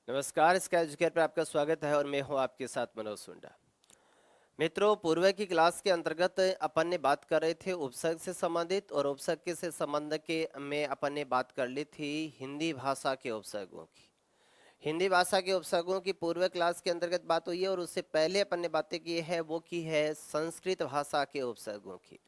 नमस्कार, sky educator पर आपका स्वागत है और मैं हूं आपके साथ मनोज सुंडा। मित्रों, पूर्व की क्लास के अंतर्गत अपन ने बात कर रहे थे उपसर्ग से संबंधित, और उपसर्ग के से संबंध के में अपन ने बात कर ली थी हिंदी भाषा के उपसर्गों की। हिंदी भाषा के उपसर्गों की पूर्व क्लास के अंतर्गत बात हुई है, और उससे पहले अपन ने बातें की है वो की है संस्कृत भाषा के उपसर्गों की।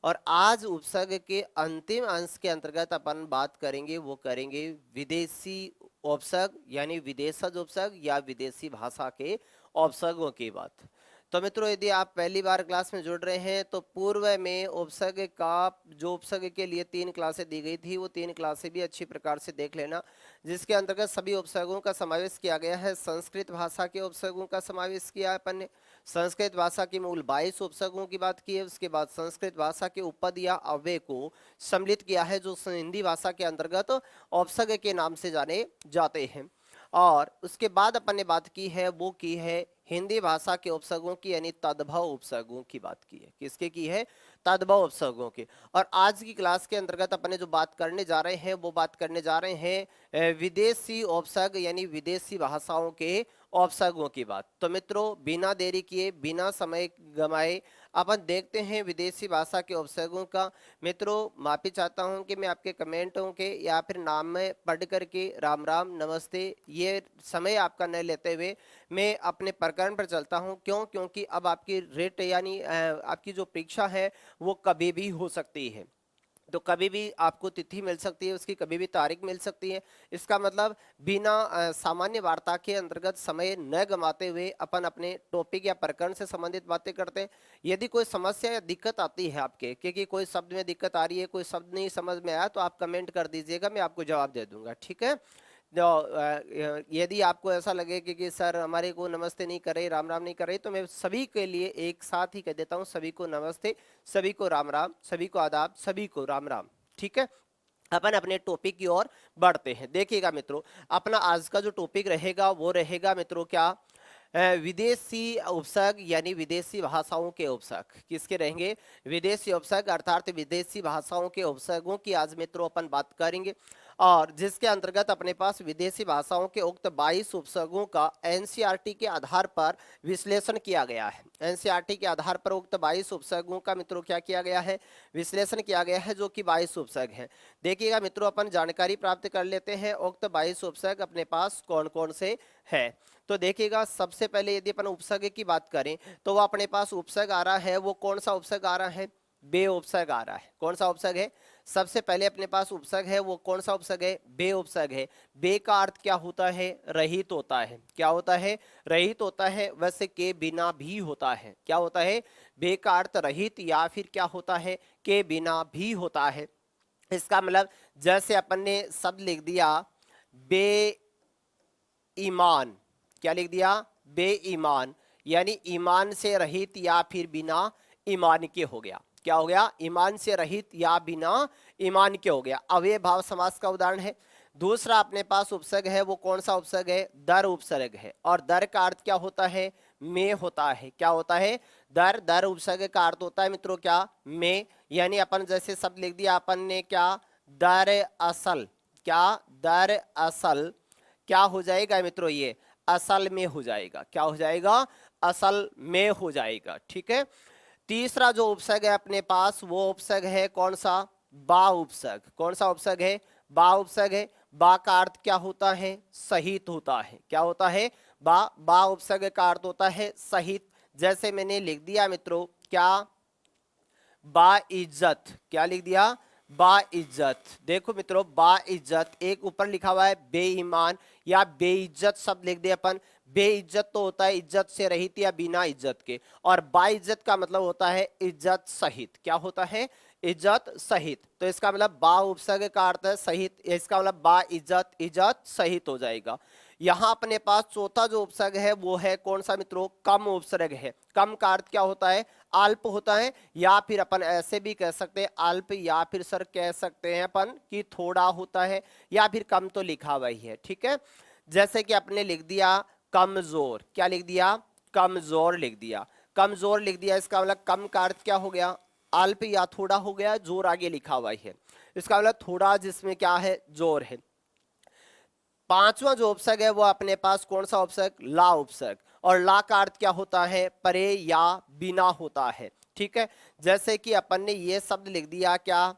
और आज उपसर्ग के अंतिम अंश के अंतर्गत अपन बात करेंगे, वो करेंगे विदेशी उपसर्ग यानी विदेशज उपसर्ग या विदेशी भाषा के उपसर्गों की बात। तो मित्रों, यदि आप पहली बार क्लास में जुड़ रहे हैं तो पूर्व में उपसर्ग का जो उपसर्ग के लिए 3 क्लासें दी गई थी वो 3 क्लासें भी अच्छी प्रकार से देख लेना, जिसके अंतर्गत सभी उपसर्गों का समावेश किया गया है। संस्कृत भाषा के उपसर्गों का समावेश किया है अपन ने। संस्कृत भाषा की मूल 22 उपसर्गों की बात की है। उसके बाद संस्कृत भाषा के उपपद या अव्यय को सम्मिलित किया है, जो हिंदी भाषा के अंतर्गत उपसर्ग के नाम से जाने जाते हैं। और उसके बाद अपन ने बात की है वो की है हिंदी भाषा के उपसर्गों की, यानी तद्भव उपसर्गों की बात की है। किसके की है? तद्भव उपसर्गों की। और आज की क्लास के अंतर्गत अपन ने जो बात करने जा रहे हैं वो बात करने जा रहे हैं विदेशी उपसर्ग यानी विदेशी भाषाओं के उपसर्गों की बात। तो मित्रों, बिना देरी किए, बिना समय गमाए अपन देखते हैं विदेशी भाषा के उपसर्गों का। मित्रों, माफी चाहता हूं कि मैं आपके कमेंटों के या फिर नाम में पढ़ करके राम राम नमस्ते ये समय आपका न लेते हुए मैं अपने प्रकरण पर चलता हूं। क्यों? क्योंकि अब आपकी रेट यानी आपकी जो परीक्षा है वो कभी भी हो सकती है। तो कभी भी आपको तिथि मिल सकती है, उसकी कभी भी तारीख मिल सकती है। इसका मतलब बिना सामान्य वार्ता के अंतर्गत समय न गंवाते हुए अपन अपने टॉपिक या प्रकरण से संबंधित बातें करते हैं। यदि कोई समस्या या दिक्कत आती है आपके, क्योंकि कोई शब्द में दिक्कत आ रही है, कोई शब्द नहीं समझ में आया, तो आप कमेंट कर दीजिएगा, मैं आपको जवाब दे दूंगा। ठीक है? तो यदि आपको ऐसा लगे कि सर हमारे को नमस्ते नहीं करे, राम राम नहीं करे, तो मैं सभी के लिए एक साथ ही कह देता हूँ, सभी को नमस्ते, सभी को राम राम, सभी को आदाब, सभी को राम राम। ठीक है? अपन अपने टॉपिक की ओर बढ़ते हैं। देखिएगा मित्रों, अपना आज का जो टॉपिक रहेगा वो रहेगा मित्रों क्या? विदेशी उपसर्ग यानी विदेशी भाषाओं के उपसर्ग। किसके रहेंगे? विदेशी उपसर्ग अर्थात विदेशी भाषाओं के उपसर्गों की आज मित्रों अपन बात करेंगे, और जिसके अंतर्गत अपने पास विदेशी भाषाओं के उक्त 22 उपसर्गों का एनसीईआरटी के आधार पर विश्लेषण किया गया है। एनसीईआरटी के आधार पर उक्त 22 उपसर्गों का मित्रों क्या किया गया है? विश्लेषण किया गया है, जो कि 22 उपसर्ग हैं। देखिएगा मित्रों, अपन जानकारी प्राप्त कर लेते हैं उक्त 22 उपसर्ग अपने पास कौन कौन से है। तो देखिएगा, सबसे पहले यदि अपन उपसर्ग की बात करें तो वो अपने पास उपसर्ग आ रहा है, वो कौन सा उपसर्ग आ रहा है? बे उपसर्ग आ रहा है। कौन सा उपसर्ग है? सबसे पहले अपने पास उपसर्ग है, वो कौन सा उपसर्ग है? बे उपसर्ग है। बे का अर्थ क्या होता है? रहित होता है। क्या होता है? रहित होता है। वैसे के बिना भी होता है। क्या होता है? बे का अर्थ रहित या फिर क्या होता है? के बिना भी होता है। इसका मतलब जैसे अपन ने शब्द लिख दिया बे ईमान। क्या लिख दिया? बेईमान, यानी ईमान से रहित या फिर बिना ईमान के हो गया। क्या हो गया? ईमान से रहित या बिना ईमान के हो गया। अव्यय भाव समास का उदाहरण है। दूसरा अपने पास उपसर्ग है, वो कौन सा उपसर्ग है? दर उपसर्ग है। और दर का अर्थ क्या होता है? में होता है। क्या होता है? दर। दर उपसर्ग का अर्थ होता है मित्रों क्या? में। यानी अपन जैसे शब्द लिख दिया अपन ने क्या? दर असल। क्या? दर असल क्या हो जाएगा मित्रों? ये असल में हो जाएगा। क्या हो जाएगा? असल में हो जाएगा। ठीक है? तीसरा जो उपसर्ग है अपने पास वो उपसर्ग है कौन सा? बा उपसर्ग। कौन सा उपसर्ग है? बा उपसर्ग है। बा का अर्थ क्या होता है? सहित होता है। क्या होता है? बा। बा उपसर्ग का अर्थ होता है सहित। जैसे मैंने लिख दिया मित्रों क्या? बा इज्जत। क्या लिख दिया? बा इज्जत। देखो मित्रों, बा इज्जत, एक ऊपर लिखा हुआ है बेईमान या बेइज्जत शब्द लिख दिया अपन। बेइज्जत तो होता है इज्जत से रहित या बिना इज्जत के, और बा इज्जत का मतलब होता है इज्जत सहित। क्या होता है? इज्जत सहित। तो इसका मतलब बा उपसर्ग का अर्थ है सहित, इसका मतलब बा इज्जत, इज्जत सहित हो जाएगा। यहाँ अपने पास चौथा जो उपसर्ग है वो है कौन सा मित्रों? कम उपसर्ग है। कम का अर्थ क्या होता है? अल्प होता है, या फिर अपन ऐसे भी कह सकते हैं अल्प, या फिर सर कह सकते हैं अपन कि थोड़ा होता है, या फिर कम तो लिखा हुआ ही है। ठीक है? जैसे कि अपने लिख दिया कमजोर। क्या लिख दिया? कमजोर लिख दिया। कमजोर लिख दिया, इसका मतलब कम का अर्थ क्या हो गया? अल्प या थोड़ा हो गया। जोर आगे लिखा हुआ है, इसका मतलब थोड़ा जिसमें क्या है? जोर है। पांचवा जो उपसर्ग है वो अपने पास कौन सा उपसर्ग, ला उपसर्ग। और ला का अर्थ क्या होता है, परे या बिना होता है। ठीक है, जैसे कि अपन ने ये शब्द लिख दिया क्या,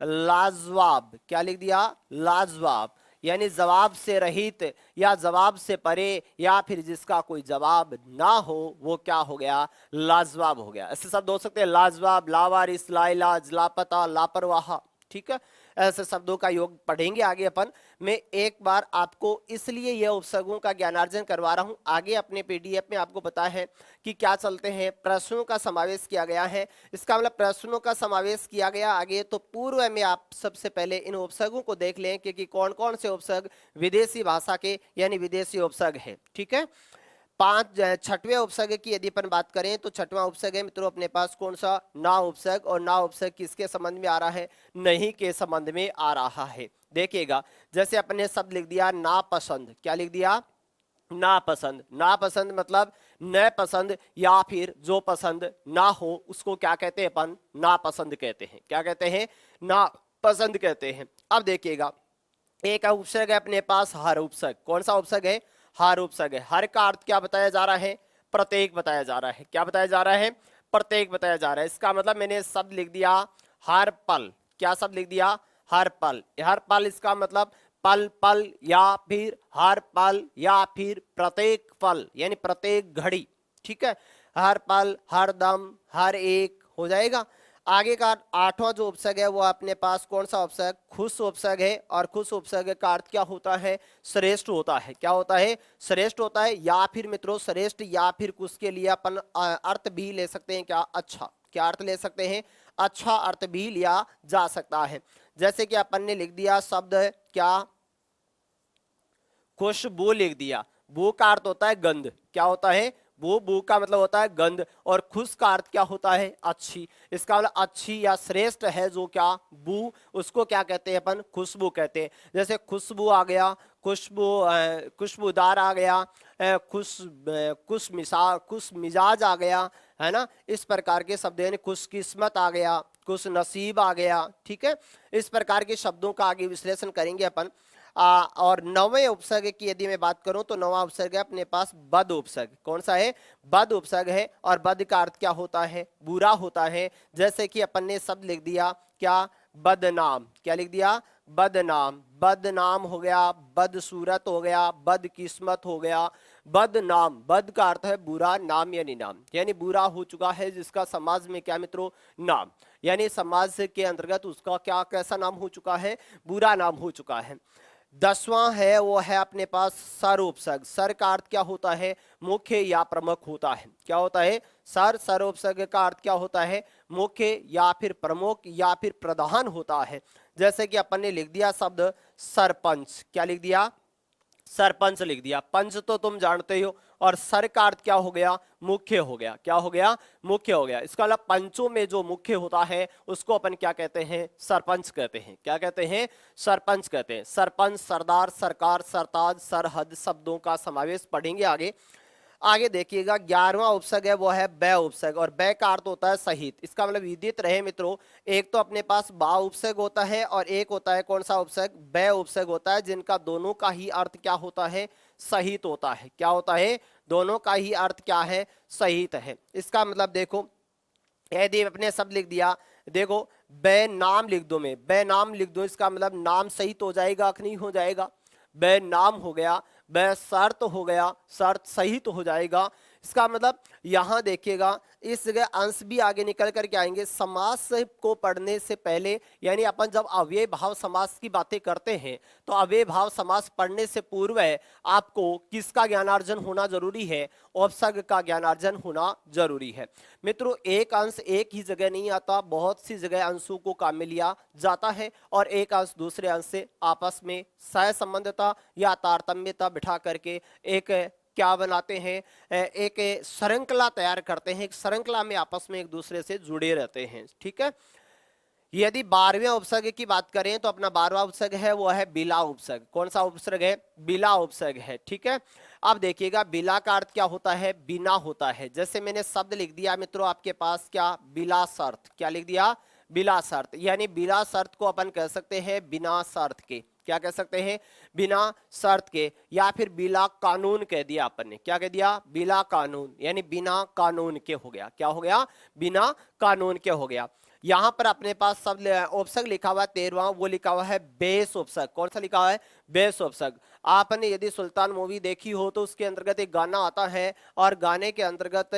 लाजवाब। क्या लिख दिया, लाजवाब, यानी जवाब से रहित या जवाब से परे या फिर जिसका कोई जवाब ना हो वो क्या हो गया, लाजवाब हो गया। ऐसे शब्द हो सकते हैं, लाजवाब, लावारिस, लाइलाज, लापता, लापरवाह। ठीक है, ऐसे शब्दों का योग पढ़ेंगे आगे अपन। मैं एक बार आपको इसलिए यह उपसर्गों का ज्ञानार्जन करवा रहा हूं, आगे अपने पीडीएफ में आपको पता है कि क्या चलते हैं, प्रश्नों का समावेश किया गया है। इसका मतलब प्रश्नों का समावेश किया गया आगे, तो पूर्व में आप सबसे पहले इन उपसर्गों को देख लें कि कौन कौन से उपसर्ग विदेशी भाषा के यानी विदेशी उपसर्ग है। ठीक है, छठवें उपसर्ग की यदि अपन बात करें तो छठवां उपसर्ग है मित्रों अपने पास कौन सा, ना उपसर्ग। और ना उपसर्ग किसके संबंध में आ रहा है, नहीं के संबंध में आ रहा है। देखिएगा, जैसे अपने शब्द लिख दिया नापसंद। क्या लिख दिया, नापसंद। नापसंद मतलब न पसंद या फिर जो पसंद ना हो उसको क्या कहते हैं अपन, नापसंद कहते हैं। क्या कहते हैं, नापसंद कहते हैं। अब देखिएगा, एक उपसर्ग है अपने पास हर उपसर्ग। कौन सा उपसर्ग है, हर उपसर्ग है। हर का अर्थ क्या बताया जा रहा है, प्रत्येक बताया जा रहा है। क्या बताया जा रहा है, प्रत्येक बताया जा रहा है। इसका मतलब मैंने शब्द लिख दिया हर पल। क्या शब्द लिख दिया, हर पल। हर पल इसका मतलब पल पल या फिर हर पल या फिर प्रत्येक पल यानी प्रत्येक घड़ी। ठीक है, हर पल, हर दम, हर एक हो जाएगा। आगे का आठवां जो उपसर्ग है वो अपने पास कौन सा उपसर्ग, खुश उपसर्ग है। और खुश उपसर्ग का अर्थ क्या होता है, श्रेष्ठ होता है। क्या होता है, श्रेष्ठ होता है। या फिर मित्रों श्रेष्ठ या फिर कुछ के लिए अपन अर्थ भी ले सकते हैं क्या, अच्छा। क्या अर्थ ले सकते हैं, अच्छा अर्थ भी लिया जा सकता है। जैसे कि अपन ने लिख दिया शब्द क्या, खुशबू लिख दिया। बू का अर्थ होता है गंध। क्या होता है, बू का मतलब होता है गंध। और खुश का अर्थ क्या होता है, अच्छी। इसका मतलब अच्छी या श्रेष्ठ है जो क्या, बू, उसको क्या कहते हैं अपन, खुशबू कहते हैं। जैसे खुशबू आ गया, खुशबू, खुशबूदार आ गया, खुश मिजाज आ गया, है ना। इस प्रकार के शब्द यानी खुशकिस्मत आ गया, खुश नसीब आ गया। ठीक है, इस प्रकार के शब्दों का आगे विश्लेषण करेंगे अपन। और नौवें उपसर्ग की यदि मैं बात करूं तो नौवां उपसर्ग है अपने पास बद उपसर्ग। कौन सा है, बद उपसर्ग है। और बद का अर्थ क्या होता है, बुरा होता है। जैसे कि अपन ने शब्द लिख दिया क्या, बदनाम। क्या लिख दिया, बदनाम। बदनाम हो गया, बदसूरत हो गया, बदकिस्मत हो गया, बदनाम। बद का अर्थ है बुरा, नाम यानी नाम, यानी बुरा हो चुका है जिसका समाज में क्या मित्रों, नाम, यानी समाज के अंतर्गत उसका क्या, कैसा नाम हो चुका है, बुरा नाम हो चुका है। दसवां है वो है अपने पास सर उपसर्ग। सर का अर्थ क्या होता है, मुख्य या प्रमुख होता है। क्या होता है, सर उपसर्ग का अर्थ क्या होता है, मुख्य या फिर प्रमुख या फिर प्रधान होता है। जैसे कि अपन ने लिख दिया शब्द सरपंच। क्या लिख दिया, सरपंच लिख दिया। पंच तो तुम जानते हो, और सर का अर्थ क्या हो गया, मुख्य हो गया। क्या हो गया, मुख्य हो गया। इसका मतलब पंचों में जो मुख्य होता है उसको अपन क्या कहते हैं, सरपंच कहते हैं। क्या कहते हैं, सरपंच कहते हैं। सरपंच, सरदार, सरकार, सरताज, सरहद शब्दों का समावेश पढ़ेंगे आगे। आगे देखिएगा 11वां उपसर्ग है वो है बै उपसर्ग। और बै का अर्थ होता है सहित। इसका मतलब विदित रहे मित्रों, एक तो अपने पास बा उपसर्ग होता है और एक होता है कौन सा उपसर्ग, बै उपसर्ग होता है, जिनका दोनों का ही अर्थ क्या होता है, सहित होता है। क्या होता है, दोनों का ही अर्थ क्या है, सहित है। इसका मतलब देखो, यदि अपने शब्द लिख दिया, देखो बे नाम लिख दो, मैं बे नाम लिख दो, इसका मतलब नाम सहित हो जाएगा कि नहीं हो जाएगा, बे नाम हो गया। बे शर्त हो गया, शर्त सहित हो जाएगा। इसका मतलब यहां देखिएगा इस जगह अंश भी आगे निकल करके आएंगे। समास को पढ़ने से पहले यानी अपन जब अव्यय भाव समास की बातें करते हैं तो अव्यय भाव समास पढ़ने से पूर्व आपको किसका ज्ञानार्जन होना जरूरी है, उपसर्ग का ज्ञानार्जन होना जरूरी है। मित्रों एक अंश एक ही जगह नहीं आता, बहुत सी जगह अंशों को काम में लिया जाता है और एक अंश दूसरे अंश से आपस में सहसंबंधता या तारतम्यता बिठा करके एक क्या बनाते हैं, एक श्रृंखला तैयार करते हैं। एक श्रृंखला में आपस में एक दूसरे से जुड़े रहते हैं। ठीक है, यदि 12वें उपसर्ग की बात करें तो अपना 12वां उपसर्ग है वो है बिला उपसर्ग। कौन सा उपसर्ग है, बिला उपसर्ग है। ठीक है, अब देखिएगा बिला का अर्थ क्या होता है, बिना होता है। जैसे मैंने शब्द लिख दिया मित्रों आपके पास क्या, बिला शर्त। क्या लिख दिया, बिला शर्त, यानी बिला शर्त को अपन कह सकते हैं बिना शर्त के। क्या कह सकते हैं, बिना शर्त के, या फिर बिला कानून कह दिया अपन ने, क्या कह दिया, बिला कानून, यानी बिना कानून के हो गया, क्या हो गया, बिना कानून के हो गया। यहां पर अपने पास सब उपसर्ग लिखा हुआ है 13वां, वो लिखा हुआ है बेस उपसर्ग। कौन सा लिखा हुआ है, बेस उपसर्ग। आपने यदि सुल्तान मूवी देखी हो तो उसके अंतर्गत एक गाना आता है और गाने के अंतर्गत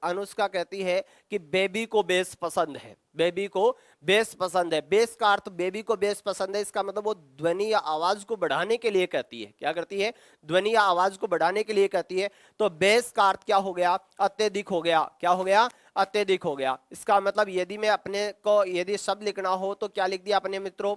अनुष्का कहती है कि बेबी को बेस पसंद है, बेबी को बेस पसंद है। बेस का अर्थ बेबी को बेस पसंद है, इसका मतलब वो ध्वनि या आवाज को बढ़ाने के लिए कहती है, क्या करती है, ध्वनि या आवाज को बढ़ाने के लिए कहती है। तो बेस का अर्थ क्या हो गया, अत्यधिक हो गया, क्या हो गया, अत्यधिक हो गया। इसका मतलब यदि मैं अपने को यदि शब्द लिखना हो तो क्या लिख दिया अपने मित्रों,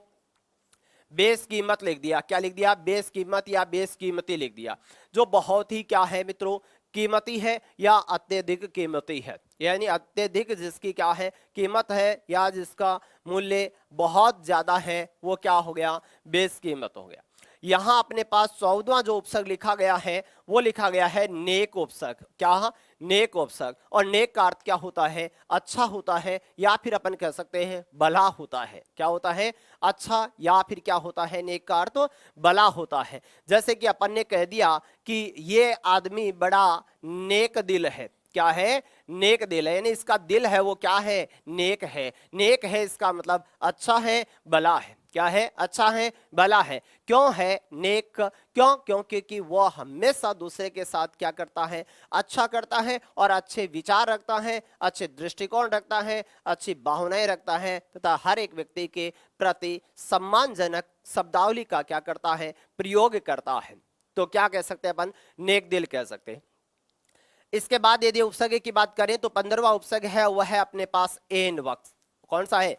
बेस कीमत लिख दिया, क्या लिख दिया, बेस कीमत या बेस कीमती लिख दिया, जो बहुत ही क्या है मित्रों, कीमती है या अत्यधिक कीमती है। यानी अत्यधिक जिसकी क्या है, कीमत है, या जिसका मूल्य बहुत ज्यादा है, वो क्या हो गया, बेस कीमत हो गया। यहां अपने पास 14वां जो उपसर्ग लिखा गया है वो लिखा गया है नेक उपसर्ग। क्या, नेक उपसर्ग। और नेक का अर्थ क्या होता है, अच्छा होता है, या फिर अपन कह सकते हैं भला होता है। क्या होता है, अच्छा, या फिर क्या होता है, नेक का अर्थ भला होता है। जैसे कि अपन ने कह दिया कि ये आदमी बड़ा नेक दिल है, क्या है, नेक दिल है, यानी इसका दिल है वो क्या है, नेक है। नेक है इसका मतलब अच्छा है, भला है, क्या है, अच्छा है, भला है। क्यों है नेक, क्यों, क्योंकि वो हमेशा दूसरे के साथ क्या करता है, अच्छा करता है, और अच्छे विचार रखता है, अच्छे दृष्टिकोण रखता है, अच्छी भावनाएं रखता है, तथा हर एक व्यक्ति के प्रति सम्मानजनक शब्दावली का क्या करता है, प्रयोग करता है। तो क्या कह सकते हैं अपन, नेक दिल कह सकते हैं। इसके बाद यदि उपसर्ग की बात करें तो 15वां उपसर्ग है वह है अपने पास एन वक्त। कौन सा है,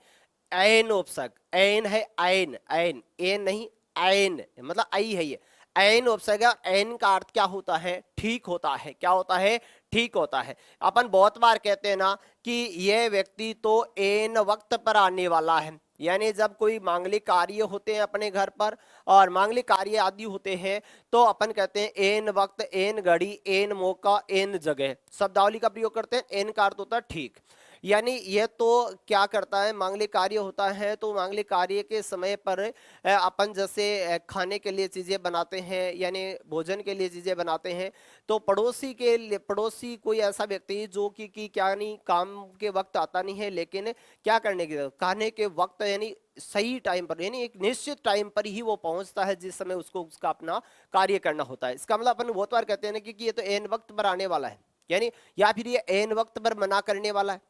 ऐन उपसर्ग। ऐन है, ऐन, ऐन, एन नहीं, ऐन मतलब आई है ये, ऐन उपसर्ग है। ऐन का अर्थ क्या होता है, ठीक होता है, क्या होता है, ठीक होता है। अपन बहुत बार कहते हैं ना कि ये व्यक्ति तो एन वक्त पर आने वाला है, यानी जब कोई मांगलिक कार्य होते हैं अपने घर पर और मांगलिक कार्य आदि होते हैं तो अपन कहते हैं एन वक्त, एन घड़ी, एन मौका, एन जगह, शब्दावली का प्रयोग करते हैं। एन का अर्थ होता है ठीक, यानी यह तो क्या करता है, मांगलिक कार्य होता है तो मांगलिक कार्य के समय पर अपन जैसे खाने के लिए चीजें बनाते हैं, यानी भोजन के लिए चीजें बनाते हैं, तो पड़ोसी के लिए, पड़ोसी कोई ऐसा व्यक्ति जो कि क्या नहीं, काम के वक्त आता नहीं है, लेकिन क्या करने के, खाने के वक्त, यानी सही टाइम पर, यानी एक निश्चित टाइम पर ही वो पहुंचता है जिस समय उसको उसका अपना कार्य करना होता है। इसका मतलब अपन बहुत बार कहते हैं ना कि ये तो एन वक्त पर आने वाला है, यानी या फिर ये एन वक्त पर मना करने वाला है,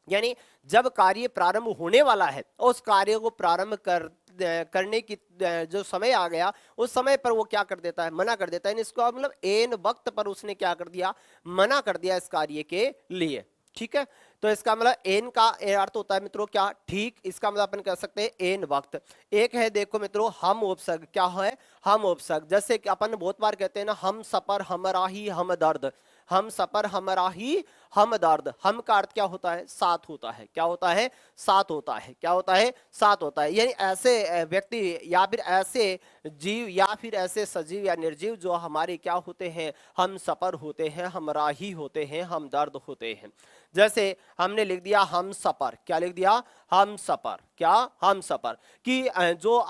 यानी जब कार्य प्रारंभ होने वाला है उस कार्य को प्रारंभ करने की जो समय आ गया उस समय पर वो क्या कर देता है, मना कर देता है। इसको मतलब एन वक्त पर उसने क्या कर दिया, मना कर दिया इस कार्य के लिए, ठीक है। तो इसका मतलब एन का अर्थ होता है मित्रों क्या, ठीक। इसका मतलब अपन कह सकते हैं एन वक्त। एक है देखो मित्रों हम उपसर्ग, क्या है, हम उपसर्ग। जैसे कि अपन बहुत बार कहते हैं ना, हम सफर हमरा ही हम दर्द, हम सफर हमरा ही हम दर्द। हम का अर्थ क्या होता है, साथ होता है, क्या होता है, साथ होता है, क्या होता है, साथ होता है। यानी ऐसे व्यक्ति या फिर ऐसे जीव या फिर ऐसे सजीव या निर्जीव जो हमारे क्या होते हैं, हम सफर होते हैं, हमरा ही होते हैं, हम दर्द होते हैं। जैसे हमने लिख दिया हम सफर, क्या लिख दिया, हम सफर, क्या, हम सफर। कि जो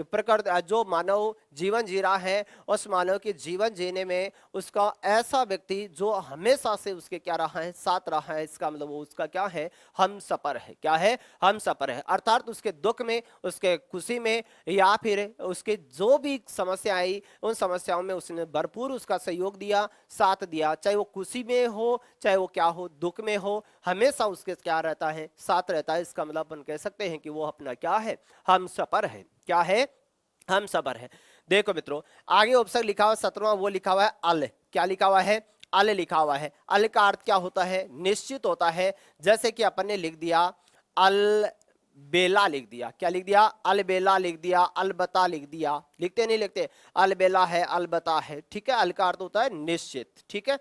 प्रकृति, जो मानव जीवन जी रहा है उस मानव के जीवन जीने में उसका ऐसा व्यक्ति जो हमेशा से उसके क्या रहा है, साथ रहा है, इसका मतलब वो उसका क्या है, हम सफर है, क्या है, हम सफर है। अर्थात उसके दुख में, उसके खुशी में, या फिर उसके जो भी समस्या आई उन समस्याओं में उसने भरपूर उसका सहयोग दिया, साथ दिया, चाहे वो खुशी में हो, चाहे वो क्या हो, दुख में हो, हमेशा उसके क्या रहता है, साथ रहता है। इसका मतलब अपन कह सकते हैं कि वो अपना क्या है, हम सफर है, क्या है, हम सफर है। देखो मित्रों आगे उपसर्ग लिखा हुआ 17वां, वो लिखा हुआ है अल, क्या लिखा हुआ है, अल लिखा हुआ है। अल का अर्थ क्या होता है, निश्चित होता है। जैसे कि अपन ने लिख दिया अल बेला, लिख दिया, क्या लिख दिया, अल बेला लिख दिया, अलबता लिख दिया, लिखते नहीं लिखते, अल बेला है, अलबता है, ठीक है। अल का अर्थ होता है निश्चित, ठीक है।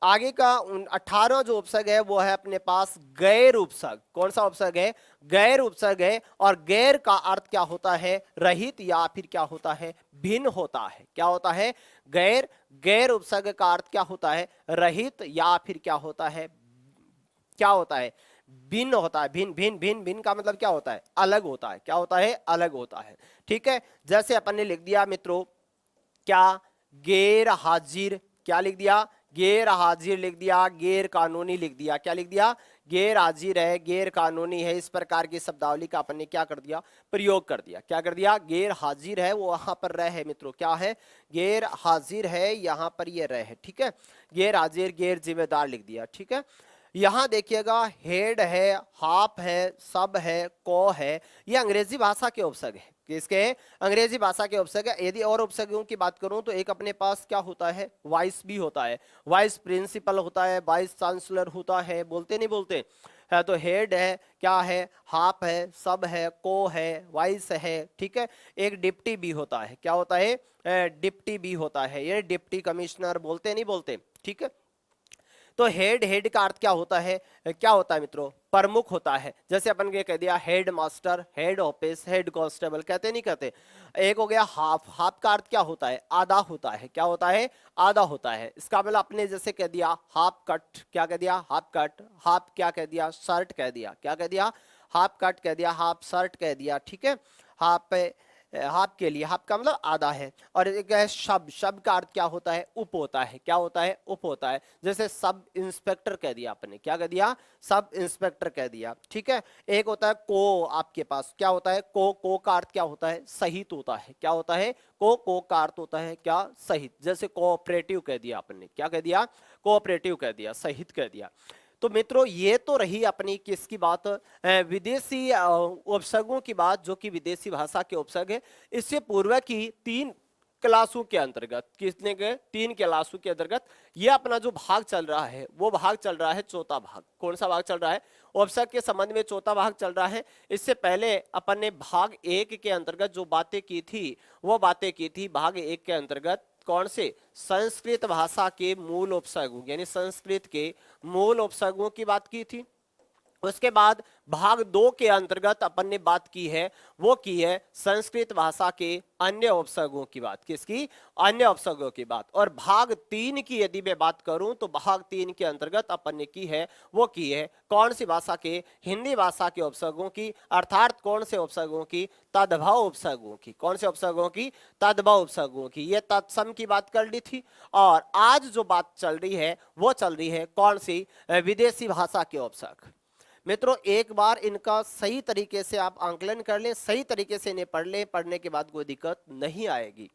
आगे का 18वां जो उपसर्ग है वो है अपने पास गैर उपसर्ग। कौन सा उपसर्ग है, गैर उपसर्ग है। और गैर का अर्थ क्या होता है, रहित या फिर क्या होता है, भिन्न होता है, क्या होता है, गैर। गैर उपसर्ग का अर्थ क्या होता है, रहित या फिर क्या होता है, क्या होता है, भिन्न होता है। भिन्न भिन्न भिन्न भिन्न का मतलब क्या होता है? अलग होता है। क्या होता है? अलग होता है। ठीक है, जैसे अपन ने लिख दिया मित्रों क्या, गैर हाजिर, क्या लिख दिया? गैर हाजिर लिख दिया, गैर कानूनी लिख दिया। क्या लिख दिया? गैर हाजिर है, गैर कानूनी है, इस प्रकार की शब्दावली का अपन ने क्या कर दिया? प्रयोग कर दिया। क्या कर दिया? गैर हाजिर है, वो वहां पर रह है मित्रों, क्या है? गैर हाजिर है, यहां पर ये रह है। ठीक है, गैर हाजिर, गैर जिम्मेदार लिख दिया। ठीक है, यहां देखिएगा हेड है, हाफ है, सब है, को है, ये अंग्रेजी भाषा के उपसर्ग है। किसके? अंग्रेजी भाषा के उपसर्ग है। यदि और उपसर्गों की बात करूं तो एक अपने पास क्या होता है? वाइस भी होता है, वाइस प्रिंसिपल होता है, वाइस चांसलर होता है, बोलते नहीं बोलते है? तो हेड है, क्या है? हाफ है, सब है, को है, वाइस है। ठीक है, एक डिप्टी भी होता है। क्या होता है? डिप्टी भी होता है, ये डिप्टी कमिश्नर बोलते नहीं बोलते। ठीक है, तो हेड, हेड का अर्थ क्या होता है? क्या होता है मित्रों? प्रमुख होता है। जैसे अपन के कह दिया head master, head office, head constable, कहते नहीं कहते? एक हो गया हाफ, हाफ का अर्थ क्या होता है? आधा होता है। क्या होता है? आधा होता है। इसका मतलब अपने जैसे कह दिया हाफ कट, क्या कह दिया? Half cut. हाफ क्या कह दिया? शर्ट कह दिया। क्या कह दिया? हाफ कट कह दिया, हाफ शर्ट कह दिया। ठीक है, हाफ, हाफ के लिए, हाफ का मतलब आधा है। और एक है शब, शब का अर्थ क्या होता है? उप होता है। क्या होता है? उप होता है। जैसे सब इंस्पेक्टर कह दिया आपने, क्या कह दिया? सब इंस्पेक्टर कह दिया। ठीक है, एक होता है को, आपके पास क्या होता है? को का अर्थ क्या होता है? सहित होता है। क्या होता है? को का अर्थ होता है क्या? सहित। जैसे कोऑपरेटिव कह दिया आपने, क्या कह दिया? कोऑपरेटिव कह दिया, सहित कह दिया। तो मित्रों ये तो रही अपनी किसकी बात? विदेशी उपसर्गों की बात, जो कि विदेशी भाषा के उपसर्ग है। इससे पूर्व की 3 क्लासों के अंतर्गत, कितने के? 3 क्लासों के अंतर्गत ये अपना जो भाग चल रहा है, वो भाग चल रहा है चौथा भाग। कौन सा भाग चल रहा है? उपसर्ग के संबंध में चौथा भाग चल रहा है। इससे पहले अपन ने भाग 1 के अंतर्गत जो बातें की थी, वो बातें की थी भाग 1 के अंतर्गत कौन से? संस्कृत भाषा के मूल उपसर्गों, यानी संस्कृत के मूल उपसर्गों की बात की थी। उसके बाद भाग 2 के अंतर्गत अपन ने बात की है, वो की है संस्कृत भाषा के अन्य उपसर्गों की बात। किसकी? अन्य उपसर्गों की बात। और भाग 3 की यदि मैं बात करूं तो भाग 3 के अंतर्गत अपन ने की है, वो की है कौन सी भाषा के? हिंदी भाषा के उपसर्गों की, अर्थात कौन से उपसर्गों की? तद्भव उपसर्गों की। कौन से उपसर्गों की? तद्भव उपसर्गों की। ये तत्सम की बात कर ली थी। और आज जो बात चल रही है, वो चल रही है कौन सी? विदेशी भाषा के उपसर्ग। मित्रों एक बार इनका सही तरीके से आप आंकलन कर लें, सही तरीके से इन्हें पढ़ लें, पढ़ने के बाद कोई दिक्कत नहीं आएगी।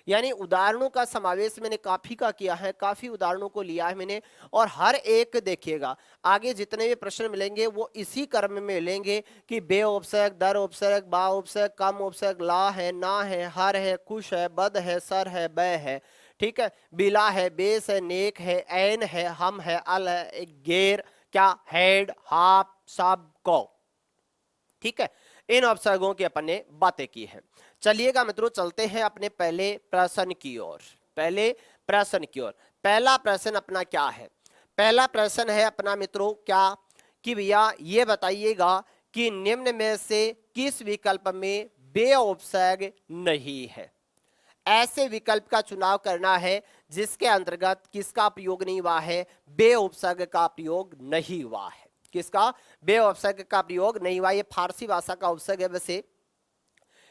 यानी उदाहरणों का समावेश मैंने काफी का किया है, काफी उदाहरणों को लिया है मैंने। और हर एक देखिएगा आगे जितने भी प्रश्न मिलेंगे वो इसी क्रम में मिलेंगे कि बे उपसर्ग, दर उपसर्ग, बा उपसर्ग, कम उपसर्ग, ला है, ना है, हर है, खुश है, बद है, सर है, बै है। ठीक है, बिला है, बेस है, नेक है, ऐन है, हम है, अल है, गैर, क्या? हेड, हाफ, सब, को। ठीक है, इन उपसर्गों की अपन ने बातें की है। चलिएगा मित्रों चलते हैं अपने पहले प्रश्न की ओर। पहले प्रश्न की ओर, पहला प्रश्न अपना क्या है? पहला प्रश्न है अपना मित्रों क्या, कि भैया ये बताइएगा कि निम्न में से किस विकल्प में बे उपसर्ग नहीं है? ऐसे विकल्प का चुनाव करना है जिसके अंतर्गत किसका प्रयोग नहीं हुआ है? बे उपसर्ग का प्रयोग नहीं हुआ है। किसका? बे उपसर्ग का प्रयोग नहीं हुआ। ये फारसी भाषा का उपसर्ग है। वैसे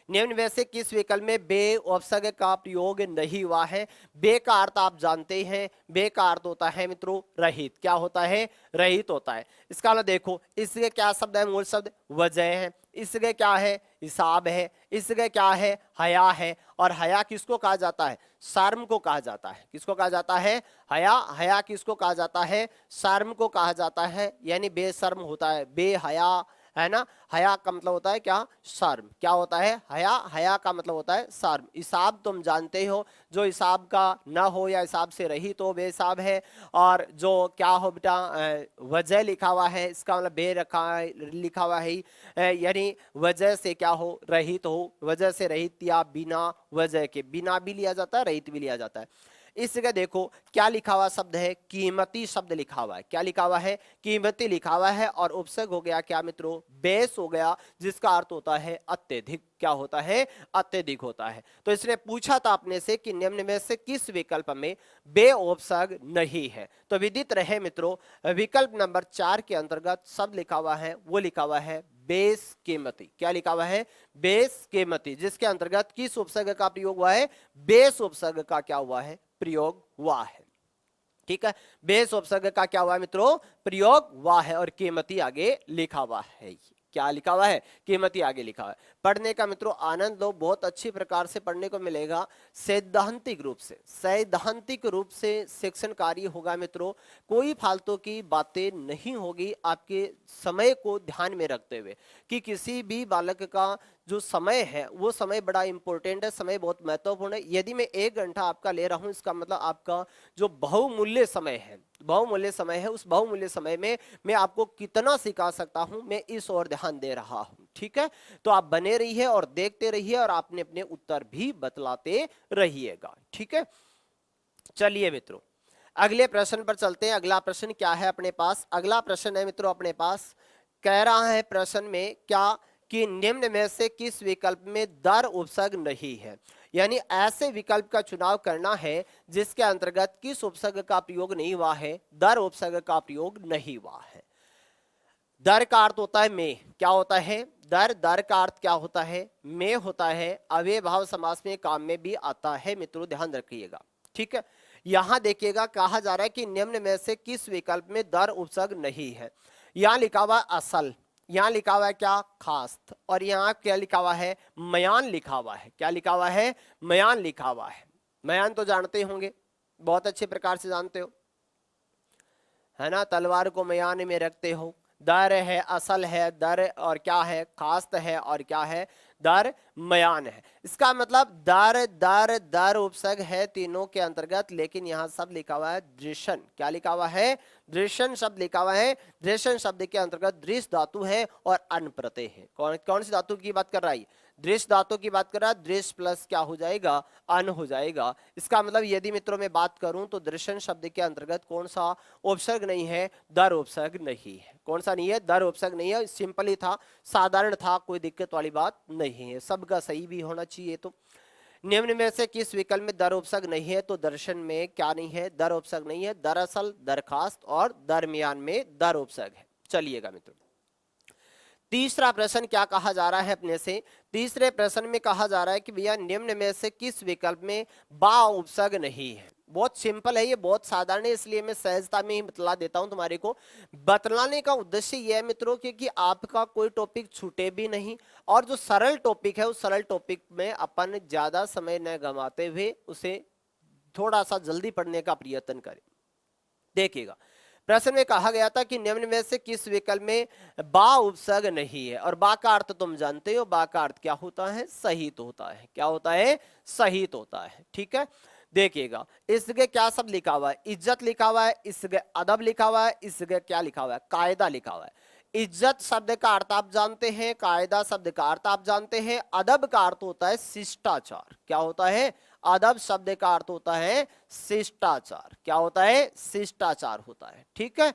निम्न में से किस विकल्प में बे उपसर्ग का प्रयोग नहीं हुआ है? बे का अर्थ आप जानते हैं, बे का अर्थ होता है मित्रों रहित। क्या होता है? रहित होता है। इसका मतलब देखो, इसके क्या शब्द है? मूल शब्द वजह है। इसके क्या है? हिसाब है। इसके क्या है? हया है। और हया किसको कहा जाता है? शर्म को कहा जाता है। किसको कहा जाता है? हया। हया किसको कहा जाता है? शर्म को कहा जाता है। यानी बेशर्म होता है, बेहया है ना। हया का मतलब होता है क्या? शर्म। क्या होता है? हया। हया का मतलब होता है शर्म। हिसाब तुम जानते हो, जो हिसाब का न हो या हिसाब से रहित हो बेहिसाब है। और जो क्या हो बेटा, वजह लिखा हुआ है, इसका मतलब बे रखा है, लिखा हुआ है, यानी वजह से क्या हो? रहित हो। वजह से रहित या बिना वजह के, बिना भी लिया जाता है, रहित भी लिया जाता है। इस जगह देखो क्या लिखा हुआ शब्द है, कीमती शब्द लिखा हुआ है। क्या लिखा हुआ है, कीमती लिखा हुआ है। और उपसर्ग हो गया क्या मित्रों, बेस हो गया, जिसका अर्थ होता है अत्यधिक। क्या होता है, अत्यधिक होता है। तो इसने पूछा था अपने से कि निम्न में से किस विकल्प में बे उपसर्ग नहीं है। तो विदित रहे मित्रों, विकल्प नंबर 4 के अंतर्गत शब्द लिखा हुआ है, वो लिखा हुआ है बेस कीमती। क्या लिखा हुआ है, बेस कीमती, जिसके अंतर्गत किस उपसर्ग का प्रयोग हुआ है, बेस उपसर्ग का क्या हुआ है, प्रयोग हुआ है। ठीक है, बेस उपसर्ग का क्या हुआ है मित्रों, प्रयोग हुआ है। और कीमती आगे लिखा हुआ है। क्या लिखा हुआ है, कीमती आगे लिखा हुआ है। पढ़ने का मित्रों आनंद लो, बहुत अच्छी प्रकार से पढ़ने को मिलेगा। सैद्धांतिक रूप से, सैद्धांतिक रूप से शिक्षण कार्य होगा मित्रों। कोई फालतू की बातें नहीं होगी, आपके समय को ध्यान में रखते हुए कि किसी भी बालक का जो समय है वो समय बड़ा इंपॉर्टेंट है, समय बहुत महत्वपूर्ण है। यदि मैं 1 घंटा आपका ले रहा हूं, इसका मतलब आपका जो बहुमूल्य समय है, बहुमूल्य समय है, उस बहुमूल्य समय में मैं आपको कितना सिखा सकता हूं, मैं इस ओर ध्यान दे रहा हूं। ठीक है, तो आप बने रहिए और देखते रहिए और आपने अपने उत्तर भी बतलाते रहिएगा। ठीक है, चलिए मित्रों अगले प्रश्न पर चलते हैं। अगला प्रश्न क्या है अपने पास, अगला प्रश्न है मित्रों अपने पास, कह रहा है प्रश्न में क्या कि निम्न में से किस विकल्प में दर उपसर्ग नहीं है। यानी ऐसे विकल्प का चुनाव करना है जिसके अंतर्गत किस उपसर्ग का प्रयोग नहीं हुआ है, दर उपसर्ग का प्रयोग नहीं हुआ है। दर का अर्थ होता है में, क्या होता है, दर, दर का अर्थ क्या होता है, में होता है। अव्ययभाव समास में काम में भी आता है मित्रों, ध्यान रखिएगा। ठीक है, यहां देखिएगा कहा जा रहा है कि निम्न में से किस विकल्प में दर उपसर्ग नहीं है। यहां लिखा हुआ असल, यहां लिखा हुआ है क्या, खास, और यहां क्या लिखा हुआ है, मयान लिखा हुआ है। क्या लिखा हुआ है, मयान लिखा हुआ है। मयान तो जानते होंगे, बहुत अच्छे प्रकार से जानते हो, है ना, तलवार को मयान में रखते हो। दर है, असल है, दर और क्या है, खास्त है, और क्या है, दर मयान है। इसका मतलब दर, दर, दर उपसर्ग है तीनों के अंतर्गत, लेकिन यहां सब लिखा हुआ है दृशन। क्या लिखा हुआ है, दृशन शब्द लिखा हुआ है। दृशन शब्द के अंतर्गत दृश धातु है और अन प्रत्यय है। कौन कौन सी धातु की बात कर रहा है, दृश धातु की बात कर रहा है। दृश प्लस क्या हो जाएगा, अन हो जाएगा। इसका मतलब यदि मित्रों में बात करूं तो दृशन शब्द के अंतर्गत कौन सा उपसर्ग नहीं है, दर उपसर्ग नहीं है। कौन सा नहीं है, दर उपसर्ग नहीं है। सिंपल ही था, साधारण था, कोई दिक्कत वाली बात नहीं है, सबका सही भी होना चाहिए। तो निम्न में से किस विकल्प में दर उपसर्ग नहीं है, तो दर्शन में क्या नहीं है, दर उपसर्ग नहीं है। दरअसल, दरखास्त और दरमियान में दर उपसर्ग है। चलिएगा मित्रों, तीसरा प्रश्न क्या कहा जा रहा है अपने से, तीसरे प्रश्न में कहा जा रहा है कि भैया निम्न में से किस विकल्प में बा उपसर्ग नहीं है। बहुत सिंपल है, ये बहुत साधारण है, इसलिए मैं सहजता में ही बतला देता हूं तुम्हारे को। बतलाने का उद्देश्य यह है मित्रों कि आपका कोई टॉपिक छूटे भी नहीं, और जो सरल टॉपिक है उस सरल टॉपिक में अपन ज्यादा समय न गंवाते हुए उसे थोड़ा सा जल्दी पढ़ने का प्रयत्न करें। देखिएगा, प्रश्न में कहा गया था कि निम्न में से किस विकल्प में बा उपसर्ग नहीं है। और बा का अर्थ तुम जानते हो, बा का अर्थ क्या होता है, सहित होता है। क्या होता है, सहित होता है। ठीक है, देखिएगा इस जगह क्या सब लिखा हुआ है, इज्जत लिखा हुआ है, इस जगह अदब लिखा हुआ है, इस जगह क्या लिखा हुआ है, कायदा लिखा हुआ है। इज्जत शब्द का अर्थ आप जानते हैं, कायदा शब्द का अर्थ आप जानते हैं, अदब का अर्थ होता है शिष्टाचार। क्या होता है, अदब शब्द का अर्थ होता है शिष्टाचार। क्या होता है, शिष्टाचार होता है। ठीक है,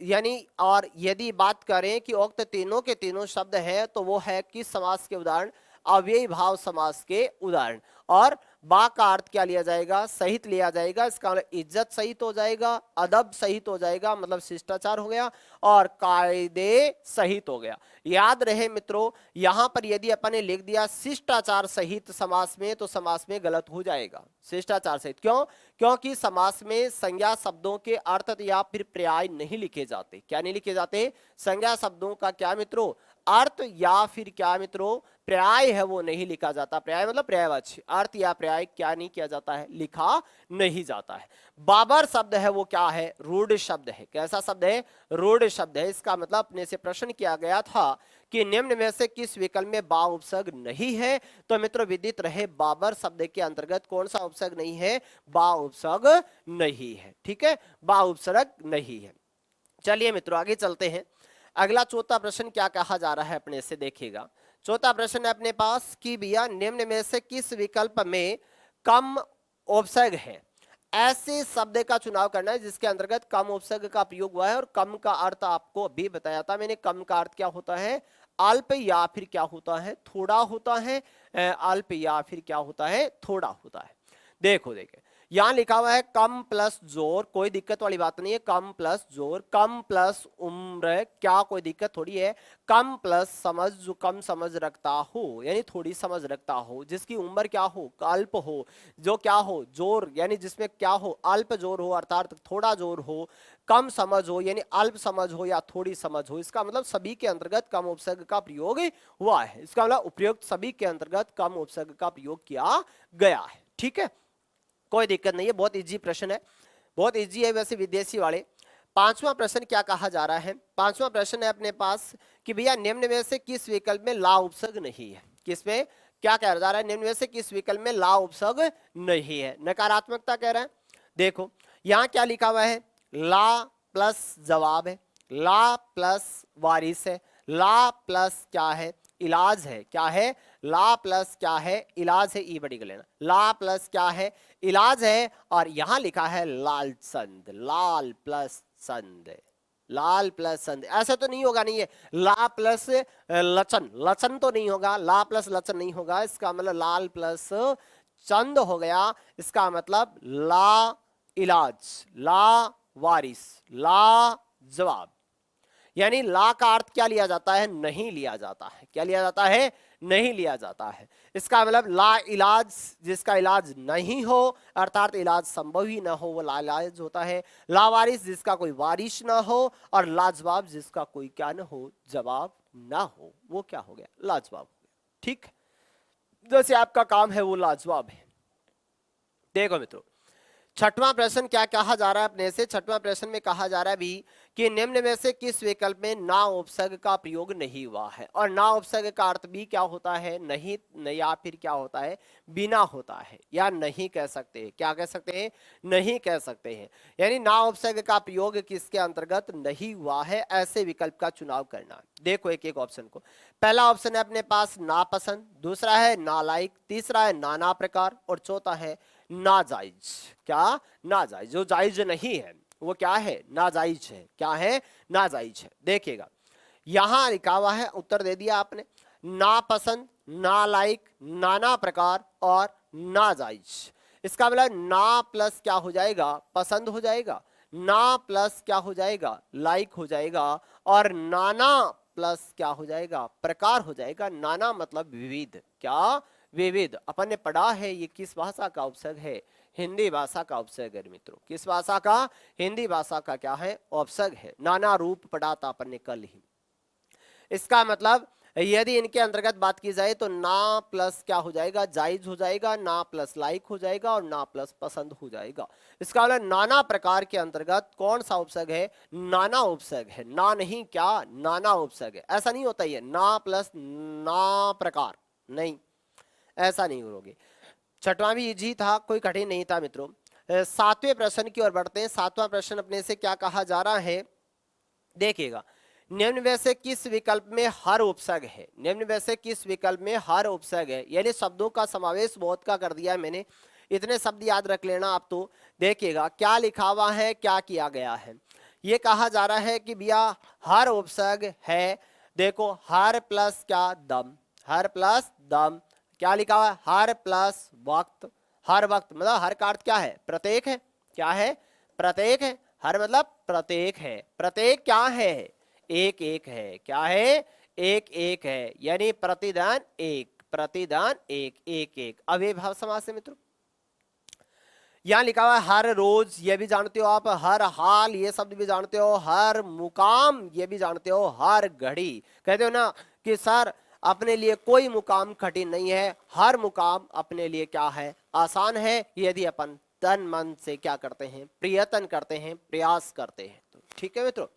यानी और यदि बात करें कि उक्त तीनों के तीनों शब्द हैं तो वो है किस समास के उदाहरण, अव्ययी भाव समास के उदाहरण। और बा का अर्थ क्या लिया जाएगा, सहित लिया जाएगा। इसका मतलब इज्जत सहित हो जाएगा, अदब सहित हो जाएगा, मतलब शिष्टाचार हो गया, और कायदे सहित हो गया। याद रहे मित्रों, यहां पर यदि अपन ने लिख दिया शिष्टाचार सहित समास में तो समास में गलत हो जाएगा। शिष्टाचार सहित क्यों, क्योंकि समास में संज्ञा शब्दों के अर्थ या फिर पर्याय नहीं लिखे जाते। क्या नहीं लिखे जाते, संज्ञा शब्दों का क्या मित्रों, अर्थ या फिर क्या मित्रों, पर्याय है वो नहीं लिखा जाता। पर्याय मतलब पर्यायवाची, अर्थ या पर्याय क्या नहीं किया जाता है, लिखा नहीं जाता है। बाबर शब्द है वो क्या है, रूढ़ शब्द है। कैसा शब्द है, रूढ़ शब्द है। इसका मतलब अपने से प्रश्न किया गया था कि निम्न में से किस विकल्प में बा उपसर्ग नहीं है। तो मित्रों विदित रहे, बाबर शब्द के अंतर्गत कौन सा उपसर्ग नहीं है, बा उपसर्ग नहीं है। ठीक है, बा उपसर्ग नहीं है। चलिए मित्रों आगे चलते हैं। अगला चौथा प्रश्न क्या कहा जा रहा है अपने से, देखिएगा। चौथा प्रश्न है अपने पास कि भैया निम्न में से किस विकल्प में कम उपसर्ग है। ऐसे शब्द का चुनाव करना है जिसके अंतर्गत कम उपसर्ग का प्रयोग हुआ है। और कम का अर्थ आपको अभी बताया था मैंने। कम का अर्थ क्या होता है? अल्प या फिर क्या होता है? थोड़ा होता है। अल्प या फिर क्या होता है? थोड़ा होता है। देखो देखे यहां लिखा हुआ है कम प्लस जोर, कोई दिक्कत वाली बात नहीं है। कम प्लस जोर, कम प्लस उम्र, क्या कोई दिक्कत थोड़ी है। कम प्लस समझ, जो कम समझ रखता हो यानी थोड़ी समझ रखता हो, जिसकी उम्र क्या हो? अल्प हो। जो क्या हो? जोर, यानी जिसमें क्या हो? अल्प जोर हो, अर्थात थोड़ा जोर हो। कम समझ हो यानी अल्प समझ हो या थोड़ी समझ हो। इसका मतलब सभी के अंतर्गत कम उपसर्ग का प्रयोग हुआ है। इसका मतलब उपयुक्त सभी के अंतर्गत कम उपसर्ग का प्रयोग किया गया है। ठीक है, कोई दिक्कत नहीं है, बहुत इजी प्रश्न है, बहुत इजी है वैसे विदेशी वाले। पांचवा प्रश्न क्या कहा जा रहा है? पांचवा प्रश्न है अपने पास कि भैया निम्न में से किस विकल्प में ला उपसर्ग नहीं है? किसमें क्या कहा जा रहा है? निम्न में से किस विकल्प में ला उपसर्ग नहीं है? नकारात्मकता कह रहा है। देखो यहां क्या लिखा हुआ है? ला प्लस जवाब है, ला प्लस वारिस है, ला प्लस क्या है? इलाज है। क्या है? ला प्लस क्या है? इलाज है। ई बड़ी कर लेना। ला प्लस क्या है? इलाज है। और यहां लिखा है लाल संद, लाल प्लस संद, लाल प्लस संद। ऐसा तो नहीं होगा, नहीं है ला प्लस लचन, लचन तो नहीं होगा, ला प्लस लचन नहीं होगा। इसका मतलब लाल प्लस चंद हो गया। इसका मतलब ला इलाज, ला वारिस, ला जवाब। यानी ला का अर्थ क्या लिया जाता है? नहीं लिया जाता है। क्या लिया जाता है? नहीं लिया जाता है। इसका मतलब ला इलाज, जिसका इलाज नहीं हो अर्थात इलाज संभव ही ना हो, वो ला इलाज होता है। लावारिस, जिसका कोई वारिश ना हो। और लाजवाब, जिसका कोई क्या ना हो? जवाब ना हो, वो क्या हो गया? लाजवाब हो गया। ठीक, जैसे आपका काम है वो लाजवाब है। देखो मित्रों, छठवां प्रश्न क्या कहा जा रहा है अपने से? छठवां प्रश्न में कहा जा रहा है भी कि निम्न में से किस विकल्प में ना उपसर्ग का प्रयोग नहीं हुआ है? और ना उपसर्ग का अर्थ भी क्या होता है? नहीं, या फिर क्या होता है? बिना होता है, या नहीं कह सकते हैं। क्या कह सकते हैं? नहीं कह सकते हैं। यानी ना उपसर्ग का प्रयोग किसके अंतर्गत नहीं हुआ है, ऐसे विकल्प का चुनाव करना। देखो एक एक ऑप्शन को। पहला ऑप्शन है अपने पास नापसंद, दूसरा है नालायक, तीसरा है नाना प्रकार, और चौथा है नाजायज। क्या? नाजायज। जो जायज नहीं है वो क्या है? नाजायज है। क्या है? नाजायज है। देखिएगा यहां लिखा हुआ है, उत्तर दे दिया आपने, नापसंद, नालायक, नाना प्रकार और नाजायज। इसका मतलब ना प्लस क्या हो जाएगा? पसंद हो जाएगा। ना प्लस क्या हो जाएगा? लाइक हो जाएगा। और नाना प्लस क्या हो जाएगा? प्रकार हो जाएगा। नाना मतलब विविध। क्या? विविध। अपन ने पढ़ा है ये किस भाषा का उपसर्ग है? हिंदी भाषा का उपसर्ग है मित्रों। किस भाषा का? हिंदी भाषा का क्या है? उपसर्ग है। नाना रूप पढ़ा था अपन ने कल ही। इसका मतलब यदि इनके अंतर्गत बात की जाए तो ना प्लस क्या हो जाएगा? जायज हो जाएगा, ना प्लस लाइक हो जाएगा, और ना प्लस पसंद हो जाएगा। इसका मतलब नाना प्रकार के अंतर्गत कौन सा उपसर्ग है? नाना उपसर्ग है। ना नहीं, क्या? नाना उपसर्ग है। ऐसा नहीं होता है ना प्लस ना प्रकार, नहीं, ऐसा नहीं करोगे। छठवां भी इजी था, कोई कठिन नहीं था मित्रों। सातवें प्रश्न की ओर बढ़ते हैं। सातवां प्रश्न अपने से क्या कहा जा रहा है? देखिएगा निम्न में से किस विकल्प में हर उपसर्ग है? निम्न में से किस विकल्प में हर उपसर्ग है? यानी शब्दों का समावेश बहुत का कर दिया है मैंने, इतने शब्द याद रख लेना आप तो। देखिएगा क्या लिखा हुआ है, क्या किया गया है। ये कहा जा रहा है कि भैया हर उपसर्ग है। देखो हर प्लस क्या? दम, हर प्लस दम। क्या लिखा हुआ है? हर प्लस वक्त, हर वक्त मतलब हर का अर्थ क्या है? प्रत्येक है। क्या है? प्रत्येक है। हर मतलब प्रत्येक है। प्रत्येक क्या है? एक एक है। क्या है? एक एक है। यानी प्रतिदान एक, प्रतिदान एक, एक एक। अव्ययभाव समास से मित्रों। यहां लिखा हुआ है हर रोज, ये भी जानते हो आप। हर हाल, ये शब्द भी जानते हो। हर मुकाम, ये भी जानते हो। हर घड़ी, कहते हो ना कि सर अपने लिए कोई मुकाम कठिन नहीं है, हर मुकाम अपने लिए क्या है? आसान है, यदि अपन तन मन से क्या करते हैं? प्रयत्न करते हैं, प्रयास करते हैं तो। ठीक है मित्रों,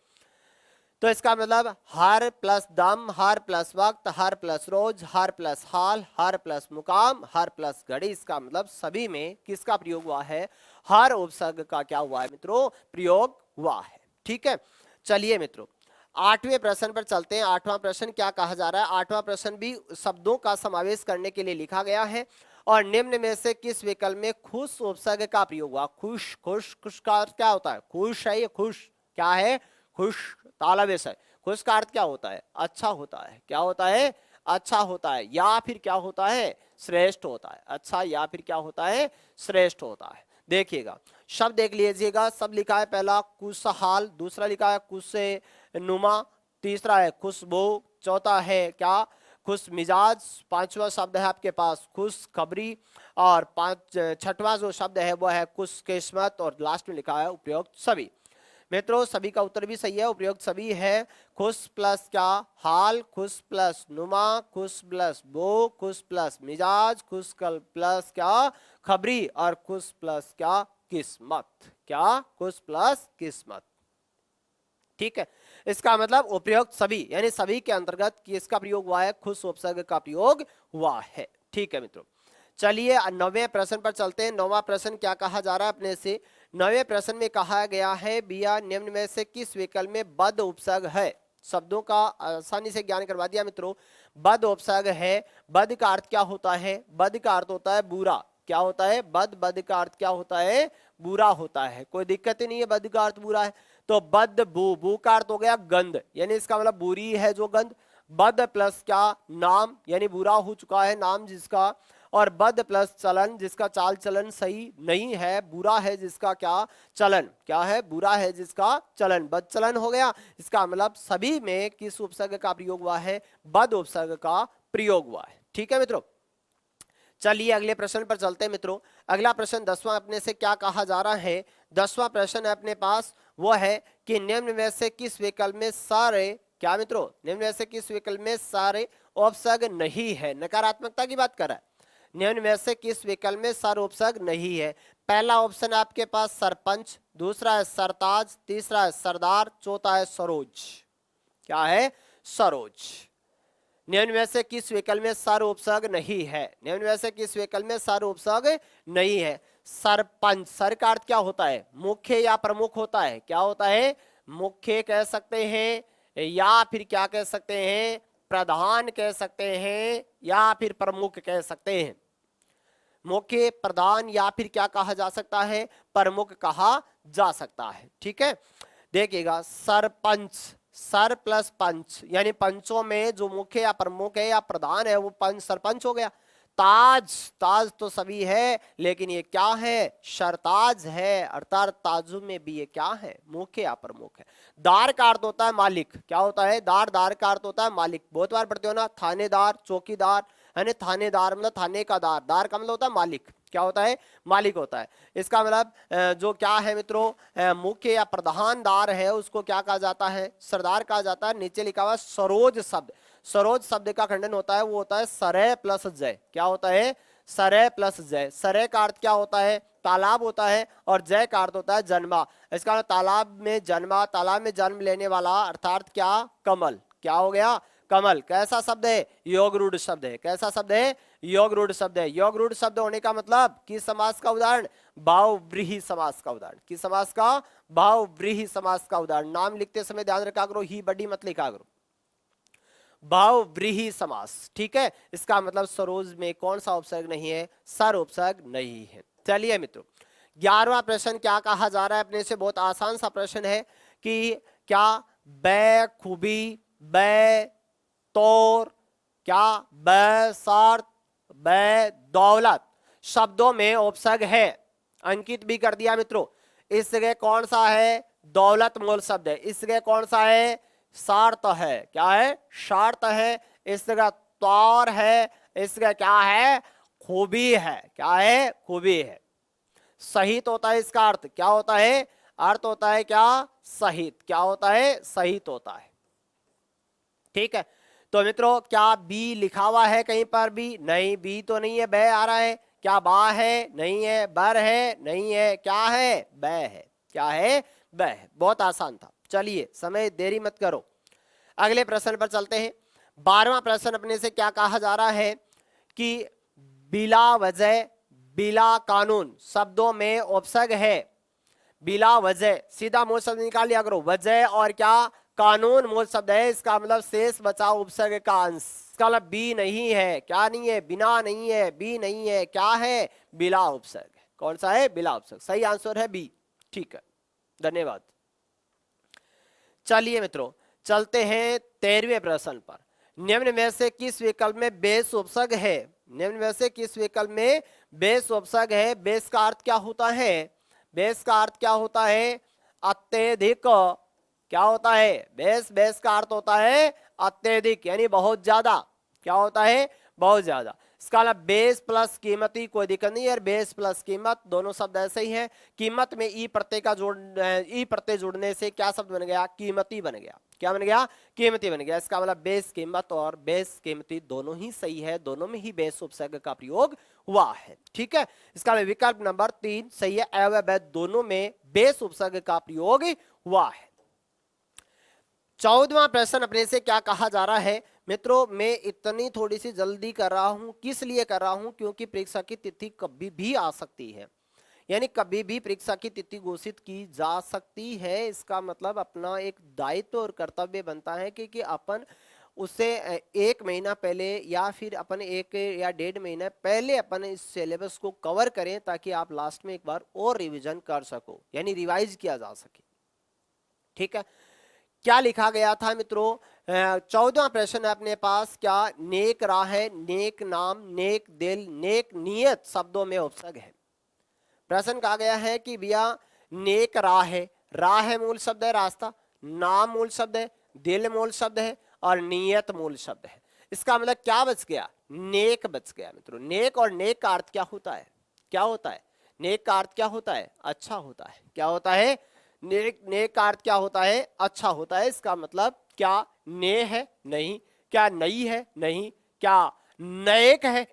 तो इसका मतलब हर प्लस दम, हर प्लस वक्त, हर प्लस रोज, हर प्लस हाल, हर प्लस मुकाम, हर प्लस घड़ी। इसका मतलब सभी में किसका प्रयोग हुआ है? हर उपसर्ग का क्या हुआ है मित्रों? प्रयोग हुआ है। ठीक है, चलिए मित्रों आठवें प्रश्न पर चलते हैं। आठवां प्रश्न क्या कहा जा रहा है? आठवां प्रश्न भी शब्दों का समावेश करने के लिए लिखा गया है। और निम्न में से किस विकल्प में खुश उपसर्ग का प्रयोग हुआ? खुश, खुश, खुश का अर्थ क्या होता है? खुश है, ये खुश क्या है? खुश, तालव्य है। खुश का अर्थ क्या होता है? अच्छा होता है। क्या होता है? अच्छा होता है, या फिर क्या होता है? श्रेष्ठ होता है। अच्छा या फिर क्या होता है? श्रेष्ठ होता है। देखिएगा शब्द देख लीजिएगा, सब लिखा है, पहला खुशहाल, दूसरा लिखा है खुश नुमा, तीसरा है खुशबू, चौथा है क्या? खुश मिजाज, पांचवा शब्द है आपके पास खुश खबरी, और छठवां जो शब्द है वो है खुश किस्मत, और लास्ट में लिखा है उपयुक्त सभी। मित्रों सभी का उत्तर भी सही है, उपयुक्त सभी है। खुश प्लस क्या? हाल, खुश प्लस नुमा, खुश प्लस बो, खुश प्लस मिजाज, खुश कल प्लस क्या? खबरी, और खुश प्लस क्या? किस्मत। क्या? खुश प्लस किस्मत। ठीक है, इसका मतलब उपयुक्त सभी, यानी सभी के अंतर्गत किसका प्रयोग हुआ है? खुश उपसर्ग का प्रयोग हुआ है। ठीक है मित्रों, चलिए 9वें प्रश्न पर चलते हैं। 9वां प्रश्न क्या कहा जा रहा है अपने से? 9वें प्रश्न में कहा गया है, बिया निम्न में से किस विकल्प में बद उपसर्ग है? शब्दों का आसानी से ज्ञान करवा दिया मित्रों। बद उपसर्ग है। बद का अर्थ क्या होता है? बद का अर्थ होता है बुरा। क्या होता है? बद, बद का अर्थ क्या होता है? बुरा होता है। कोई दिक्कत ही नहीं है, बद का अर्थ बुरा है। तो बद बू, बू का अर्थ हो गया गंध, यानी इसका मतलब बुरी है जो गंध। बद प्लस क्या? नाम, यानी बुरा हो चुका है नाम जिसका, और बद प्लस चलन, जिसका चाल चलन सही नहीं है, बुरा है जिसका क्या? चलन। क्या है? बुरा है जिसका चलन, बद चलन हो गया। इसका मतलब सभी में किस उपसर्ग का प्रयोग हुआ है? बद उपसर्ग का प्रयोग हुआ है। ठीक है मित्रों, चलिए अगले प्रश्न पर चलते हैं मित्रों। अगला प्रश्न 10वां अपने से क्या कहा जा रहा है? 10वां प्रश्न है अपने पास, वो है कि निम्न में से किस विकल्प में सारे, क्या मित्रों? निम्न में से किस विकल्प में सारे उपसर्ग नहीं है? नकारात्मकता की बात कर रहा है। निम्न में से किस विकल्प में सारे उपसर्ग नहीं है? पहला ऑप्शन है आपके पास सरपंच, दूसरा है सरताज, तीसरा है सरदार, चौथा है सरोज। क्या है? सरोज। निम्न में से किस विकल्प में सर उपसर्ग नहीं है? निम्न में से किस विकल्प में सर उपसर्ग नहीं है? सरपंच, सर का अर्थ क्या होता है? मुख्य या प्रमुख होता है। क्या होता है? मुख्य कह सकते हैं, या फिर क्या कह सकते हैं? प्रधान कह सकते हैं, या फिर प्रमुख कह सकते हैं। मुख्य, प्रधान, या फिर क्या कहा जा सकता है? प्रमुख कहा जा सकता है। ठीक है, देखिएगा सरपंच, सर प्लस पंच, यानी पंचों में जो मुख्य या प्रमुख है या प्रधान है वो पंच, सरपंच हो गया। ताज, ताज तो सभी है, लेकिन ये क्या है? सरताज है, अर्थात ताजों में भी ये क्या है? मुख्य या प्रमुख है। दार का अर्थ होता है मालिक। क्या होता है? दार, दार का अर्थ होता है मालिक। बहुत बार पढ़ते हो ना, थानेदार, चौकीदार, है थानेदार मतलब थाने का दार, दार का मतलब होता है मालिक। क्या होता है? मालिक होता है। इसका मतलब जो क्या है मित्रों, मुख्य या प्रधानदार है उसको क्या कहा जाता है? सरदार कहा जाता है। नीचे लिखा हुआ सरोज शब्द, सरोज शब्द का खंडन होता है, वो होता है सरे प्लस जय। क्या होता है? सरे प्लस जय। सरे का अर्थ क्या होता है? तालाब होता है, और जय का अर्थ होता है जन्मा। इसका मतलब तालाब में जन्मा, तालाब में जन्म लेने वाला, अर्थात क्या? कमल। क्या हो गया? कमल। कैसा शब्द है? योग रूढ़ शब्द है। कैसा शब्द है? योग रूढ़ शब्द है। योग रूढ़ शब्द होने का मतलब किस समास का उदाहरण? भावव्रीहि समास का उदाहरण। किस समास का? भावव्रीहि समास का उदाहरण। नाम लिखते समय ध्यान रखा करो, ही बड़ी मत लिखा करो। भावव्रीहि समास। ठीक है, इसका मतलब सरोज में कौन सा उपसर्ग नहीं है? सर उपसर्ग नहीं है। चलिए मित्रों, 11वां प्रश्न क्या कहा जा रहा है अपने से? बहुत आसान सा प्रश्न है कि क्या खूबी, तौर, क्या सार्थ, दौलत शब्दों में उपसर्ग है? अंकित भी कर दिया मित्रों। इस जगह कौन सा है? दौलत मूल शब्द है। इस जगह कौन सा है? सार्थ है। क्या है? सार्थ है। इस जगह तौर है। इस जगह क्या है? खूबी है। क्या है? खूबी है। सहित होता है इसका अर्थ। क्या होता है? अर्थ होता है क्या? सहित। क्या होता है? सहित होता है। ठीक है, तो मित्रों क्या बी लिखा हुआ है कहीं पर भी? नहीं, बी तो नहीं है, ब आ रहा है। क्या बा है? नहीं है। बर है? नहीं है। क्या है? ब है। क्या है? ब है। बहुत आसान था। चलिए समय देरी मत करो, अगले प्रश्न पर चलते हैं। 12वां प्रश्न अपने से क्या कहा जा रहा है कि बिला वजह, बिला कानून शब्दों में उपसर्ग है। बिला वजह, सीधा मूल शब्द निकाल लिया करो। वजह और क्या? कानून मूल शब्द है। इसका मतलब शेष बचा उपसर्ग का अंश। इसका मतलब बी नहीं है, क्या नहीं है, बिना नहीं है, बी नहीं है, क्या है, बिला उपसर्ग है। कौन सा है, बिला उपसर्ग। सही आंसर है बी। ठीक है, धन्यवाद। चलिए मित्रों, चलते हैं 13वें प्रश्न पर। निम्न में से किस विकल्प में बेस उपसर्ग है? निम्न में से किस विकल्प में बेस उपसर्ग है? बेस का अर्थ क्या होता है? बेस का अर्थ क्या होता है? अत्यधिक। क्या होता है बेस? बेस का अर्थ होता है अत्यधिक, यानी बहुत ज्यादा। क्या होता है? बहुत ज्यादा। इसका मतलब बेस प्लस कीमती, कोई दिक्कत नहीं है। बेस प्लस कीमत दोनों शब्द ऐसे ही हैं। कीमत में ई प्रत्यय का ई प्रत्यय जुड़ने से क्या शब्द बन गया? कीमती बन गया। क्या बन गया? कीमती बन गया। इसका मतलब बेस कीमत और बेस कीमती दोनों ही सही है, दोनों में ही बेस उपसर्ग का प्रयोग हुआ है। ठीक है, इसका विकल्प नंबर 3 सही है। अ व ब दोनों में बेस उपसर्ग का प्रयोग हुआ है। 14वां प्रश्न अपने से क्या कहा जा रहा है? मित्रों, मैं इतनी थोड़ी सी जल्दी कर रहा हूं, किस लिए कर रहा हूं? क्योंकि परीक्षा की तिथि कभी भी आ सकती है, यानी कभी भी परीक्षा की तिथि घोषित की जा सकती है। इसका मतलब अपना एक दायित्व और कर्तव्य बनता है कि अपन उसे 1 महीना पहले या फिर अपन 1 या 1.5 महीना पहले अपन इस सिलेबस को कवर करें, ताकि आप लास्ट में एक बार और रिवीजन कर सको, यानी रिवाइज किया जा सके। ठीक है, क्या लिखा गया था मित्रों? 14वां प्रश्न है अपने पास। क्या नेक राह है, नेक नाम, नेक दिल, नेक नियत शब्दों में उपसर्ग है? प्रश्न कहा गया है कि भैया नेक राह है, राह है मूल शब्द है रास्ता, नाम मूल शब्द है, दिल मूल शब्द है और नियत मूल शब्द है। इसका मतलब क्या बच गया? नेक बच गया मित्रों। नेक और नेक का अर्थ क्या होता है? क्या होता है? नेक का अर्थ क्या होता है? अच्छा होता है। क्या होता है? नेक। नेक का अर्थ क्या होता है? अच्छा होता है। इसका मतलब क्या ने है? नहीं। क्या नई है? नहीं। क्या नेक है?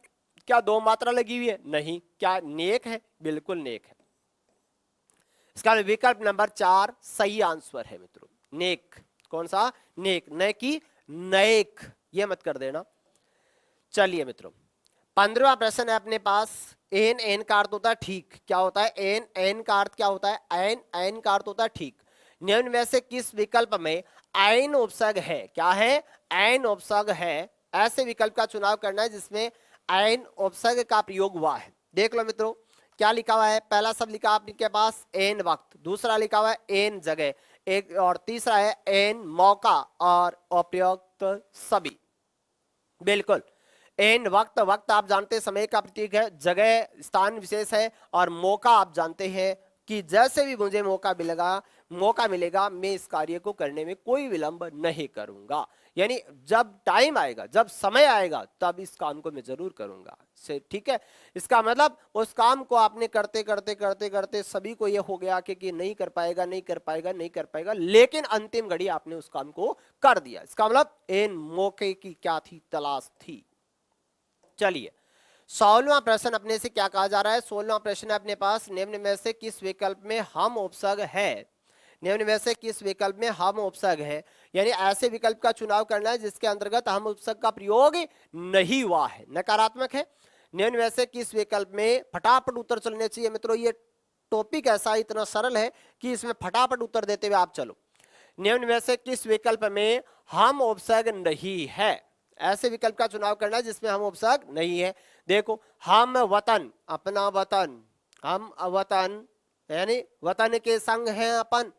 क्या 2 मात्रा लगी हुई है? नहीं। क्या नेक है? बिल्कुल नेक है। इसका विकल्प नंबर 4 सही आंसर है मित्रों, नेक। कौन सा? नेक, न कि नेक, ये मत कर देना। चलिए मित्रों, 15वां प्रश्न है अपने पास। एन, एन का अर्थ होता है ठीक। क्या होता है? एन, एन का अर्थ क्या होता है? एन, एन का अर्थ होता है ठीक। निम्न में से किस विकल्प में आइन उपसर्ग है? क्या है? आइन उपसर्ग है। ऐसे विकल्प का चुनाव करना है जिसमें आइन उपसर्ग का प्रयोग हुआ है। देख लो मित्रों, क्या लिखा हुआ है? पहला शब्द लिखा आपके पास एन वक्त, दूसरा लिखा हुआ है एन जगह, एक और तीसरा है एन मौका और उपयुक्त सभी। बिल्कुल, एन वक्त, वक्त आप जानते हैं समय का प्रतीक है, जगह स्थान विशेष है और मौका आप जानते हैं कि जैसे भी मुझे मौका मिलेगा मैं इस कार्य को करने में कोई विलंब नहीं करूंगा। यानी जब टाइम आएगा, जब समय आएगा, तब इस काम को मैं जरूर करूंगा। ठीक है, इसका मतलब उस काम को आपने करते करते करते करते सभी को यह हो गया कि नहीं कर पाएगा, नहीं कर पाएगा, नहीं कर पाएगा, लेकिन अंतिम घड़ी आपने उस काम को कर दिया। इसका मतलब इन मौके की क्या थी? तलाश थी। चलिए, 16वां प्रश्न अपने से क्या कहा जा रहा है? 16वां प्रश्न है अपने पास। निम्न में से किस विकल्प में हम उपसर्ग है? निम्न में से किस विकल्प में हम उपसर्ग है? यानी ऐसे विकल्प का चुनाव करना है जिसके अंतर्गत हम उपसर्ग का प्रयोग नहीं हुआ है, नकारात्मक है। निम्न में से किस विकल्प में, फटाफट उत्तर चलने चाहिए मित्रों, ये टॉपिक ऐसा इतना सरल है कि इसमें फटाफट उत्तर देते हुए आप चलो। निम्न में से किस विकल्प में हम उपसर्ग नहीं है? ऐसे विकल्प का चुनाव करना है जिसमें हम उपसर्ग नहीं है। देखो, हम वतन, अपना वतन, हम वतन यानी वतन के संग हैं अपन,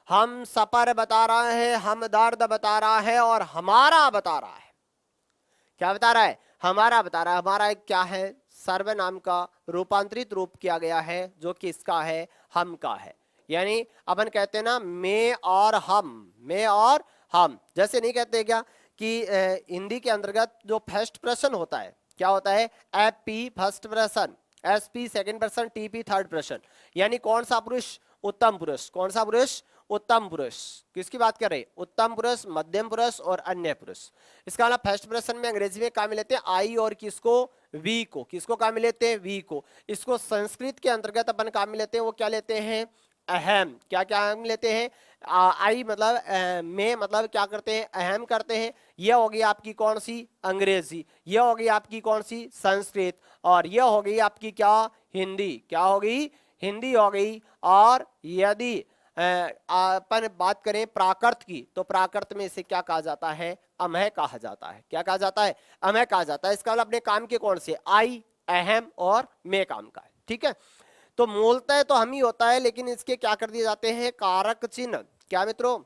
हम सफर बता रहा है, हम दर्द बता रहा है और हमारा बता रहा है। क्या बता रहा है? हमारा बता रहा है। हमारा एक क्या है? सर्वनाम का रूपांतरित रूप किया गया है जो कि इसका है, हम का है। यानी अपन कहते हैं ना मैं और हम, मैं और हम, जैसे नहीं कहते क्या कि हिंदी के अंतर्गत जो फर्स्ट पर्सन होता है, क्या होता है? F P first person, S P second person, T P third person. यानी कौन सा पुरुष? उत्तम पुरुष। कौन सा पुरुष? उत्तम पुरुष। किसकी बात कर रहे हैं? उत्तम पुरुष, मध्यम पुरुष और अन्य पुरुष। इसका मतलब फर्स्ट पर्सन में अंग्रेजी में क्या मिलते हैं? आई और किसको? वी को। किसको काम में लेते हैं? वी को। इसको संस्कृत के अंतर्गत अपन काम में लेते हैं, वो क्या लेते हैं? अहम। क्या क्या अहम लेते हैं? आई मतलब में मतलब क्या करते हैं? अहम करते हैं। यह होगी आपकी कौन सी? अंग्रेजी। यह होगी आपकी कौन सी? संस्कृत। और यह होगी आपकी क्या? हिंदी। क्या होगी? हिंदी हो गई। और यदि अपन बात करें प्राकृत की, तो प्राकृत में इसे क्या कहा जाता है? अमय कहा जाता है। क्या कहा जाता है? अमय कहा जाता है। इसका मतलब अपने काम के कौन से? आई, अहम और मे काम का है। ठीक है, तो मूलतः तो हम ही होता है, लेकिन इसके क्या कर दिए जाते हैं? कारक चिन्ह। क्या मित्रों?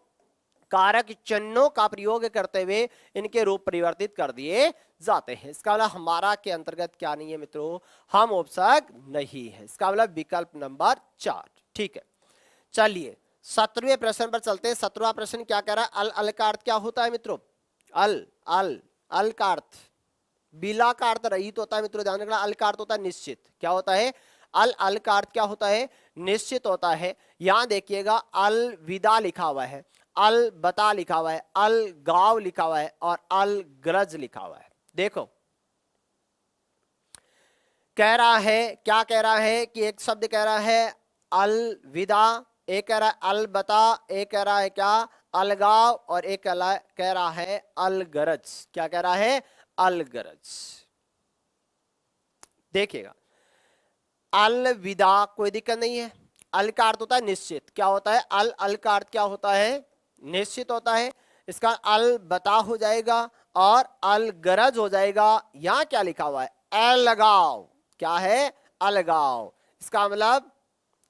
कारक चिन्हों का प्रयोग करते हुए इनके रूप परिवर्तित कर दिए जाते हैं। इसका मतलब हमारा के अंतर्गत क्या नहीं है मित्रों? हम उपसर्ग नहीं है। इसका मतलब विकल्प नंबर 4। ठीक है, चलिए 17वें प्रश्न पर चलते हैं। 17वां प्रश्न क्या कह रहा है? अल, अल का अर्थ क्या होता है मित्रों? अल, अल, अल का अर्थ बिला का अर्थ रहित होता है मित्रों, ध्यान रखना। अल का अर्थ होता है निश्चित। क्या होता है? अल, अल का अर्थ क्या होता है? निश्चित होता है। यहां देखिएगा अल विदा लिखा हुआ है, अल बता लिखा हुआ है, अल गाव लिखा हुआ है और अल ग्रज लिखा हुआ है। देखो कह रहा है, क्या कह रहा है कि एक शब्द कह रहा है अल विदा, एक कह रहा है अल बता, एक कह रहा है क्या? अलगाव, और एक कह रहा है अलगरज। क्या कह रहा है? अलगरज। देखिएगा अल विदा कोई दिक्कत नहीं है। अल का अर्थ होता है निश्चित। क्या होता है? अल, अल का अर्थ क्या होता है? निश्चित होता है। इसका अल बता हो जाएगा और अल गरज हो जाएगा। यहां क्या लिखा हुआ है? अलगाव। क्या है? अलगाव। इसका मतलब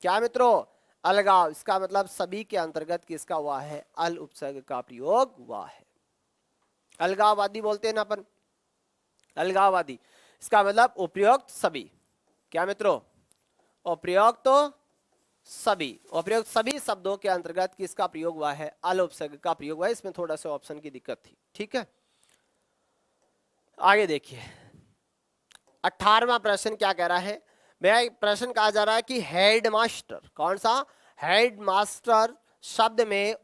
क्या मित्रों? अलगाव। इसका मतलब सभी के अंतर्गत किसका हुआ है? अल उपसर्ग का प्रयोग हुआ है। अलगाववादी बोलते हैं ना अपन, अलगाववादी। इसका मतलब उपयुक्त सभी। क्या मित्रों? उपयुक्त तो सभी, उपयुक्त सभी शब्दों के अंतर्गत किसका प्रयोग हुआ है? अल उपसर्ग का प्रयोग हुआ है। इसमें थोड़ा सा ऑप्शन की दिक्कत थी। ठीक है, आगे देखिए 18वां प्रश्न क्या कह रहा है? मेरा प्रश्न कहा जा रहा है कि हेडमास्टर, कौन सा? हेडमास्टर शब्द में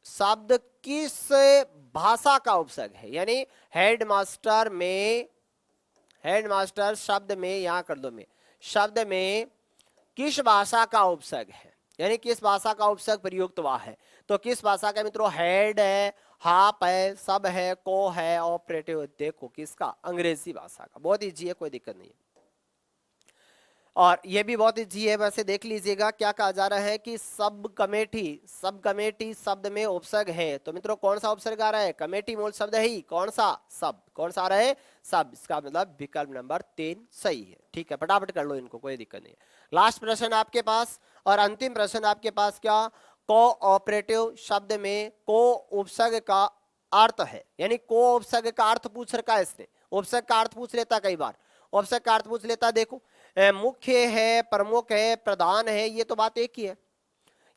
शब्द किस भाषा का उपसर्ग है? यानी हेडमास्टर में, हेडमास्टर शब्द में, यहां कर दो में, शब्द में किस भाषा का उपसर्ग है? यानी किस भाषा का उपसर्ग प्रयुक्त हुआ है? तो किस भाषा का मित्रों? हेड है, हाफ है, सब है, को है, ऑपरेटिव। देखो किसका? अंग्रेजी भाषा का। बहुत ईजी है, कोई दिक्कत नहीं है। और ये भी बहुत इजी है, वैसे देख लीजिएगा क्या कहा जा रहा है कि सब कमेटी, सब कमेटी शब्द में उपसर्ग है। तो मित्रों कौन सा उपसर्ग आ रहा है? कमेटी मूल शब्द है ही, कौन सा? सब। कौन सा आ रहा है? सब। इसका मतलब विकल्प नंबर 3 सही है। ठीक है, फटाफट कर लो इनको, कोई दिक्कत नहीं है। लास्ट प्रश्न आपके पास और अंतिम प्रश्न आपके पास क्या? कोऑपरेटिव शब्द में को उपसर्ग का अर्थ है, यानी को उपसर्ग का अर्थ पूछ रखा है इसने। उपसर्ग का अर्थ पूछ लेता कई बार, उपसर्ग का अर्थ पूछ लेता। देखो मुख्य है, प्रमुख है, प्रधान है, ये तो बात एक ही है।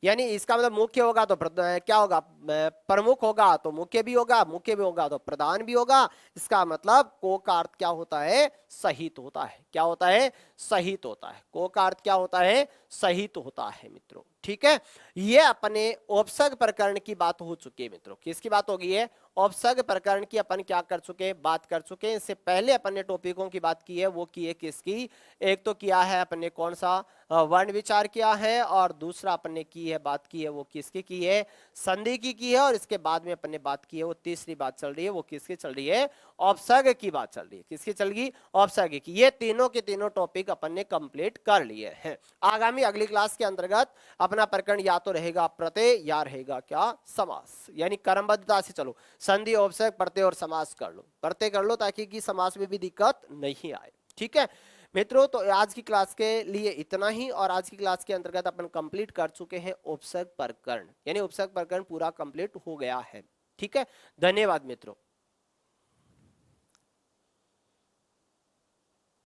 यानी इसका मतलब मुख्य होगा तो क्या होगा? प्रमुख होगा तो मुख्य भी होगा, मुख्य भी होगा तो प्रधान भी होगा। इसका मतलब को का अर्थ क्या होता है? सहित होता है। क्या होता है? सहित होता है। को का अर्थ क्या होता है? सहित होता है मित्रों। ठीक है, ये अपने उपसर्ग प्रकरण की बात हो चुकी है मित्रों। किसकी बात हो गई है? उपसर्ग प्रकरण की अपन क्या कर चुके हैं? बात कर चुके हैं। इससे पहले अपन ने टॉपिकों की बात की है, वो की है किसकी? एक तो किया है अपन ने कौन सा? वर्ण विचार किया है, और दूसरा अपन ने की है, बात की है, वो किसकी की है? संधि की है। और इसके बाद में अपन ने बात की है, वो तीसरी बात चल रही है, वो किसकी चल रही है? उपसर्ग की बात चल रही है। किसकी चल गई? उपसर्ग की। ये तीनों के तीनों टॉपिक अपन ने कंप्लीट कर लिए हैं। आगामी अगली क्लास के अंतर्गत अपना प्रकरण या तो रहेगा प्रत्यय या रहेगा क्या? समास। यानी क्रमबद्धता से चलो, संधि, उपसर्ग, प्रत्यय और समास कर लो, प्रत्यय कर लो, ताकि कि समास में भी दिक्कत नहीं आए। ठीक है मित्रों, तो आज की क्लास के लिए इतना ही। और आज की क्लास के अंतर्गत अपन कंप्लीट कर चुके हैं उपसर्ग प्रकरण, यानी उपसर्ग प्रकरण पूरा कंप्लीट हो गया है। ठीक है, धन्यवाद मित्रों।